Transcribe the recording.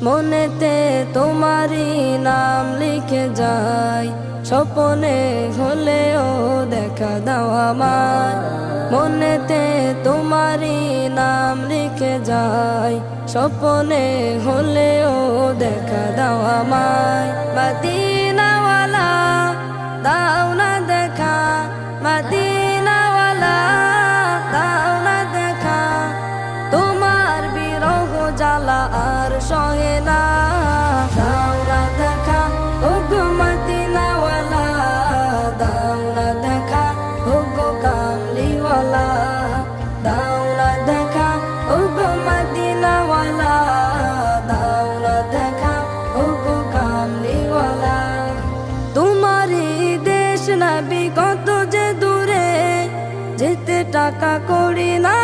মনেতে তোমারই নাম লিখে যাই, স্বপ্নে হলেও দেখা দাও আমায়। মনেতে তোমারই নাম লিখে যাই, স্বপ্নে হলেও দেখা দাও আমায়। মদিনাওয়ালা দাও না দেখা, মদিনাওয়ালা দাও না দেখা, তোমার বিরহ জ্বালা আর সহে না। দাও না দেখা ওগো মদিনাওয়ালা, দাও না দেখা ওগো কামলিওয়ালা, দাও না দেখা ওগো মদিনাওয়ালা, দাও না দেখা ওগো কামলিওয়ালা। তোমারই দেশ নবী কত যে দূরে, যেতে টাকা করি না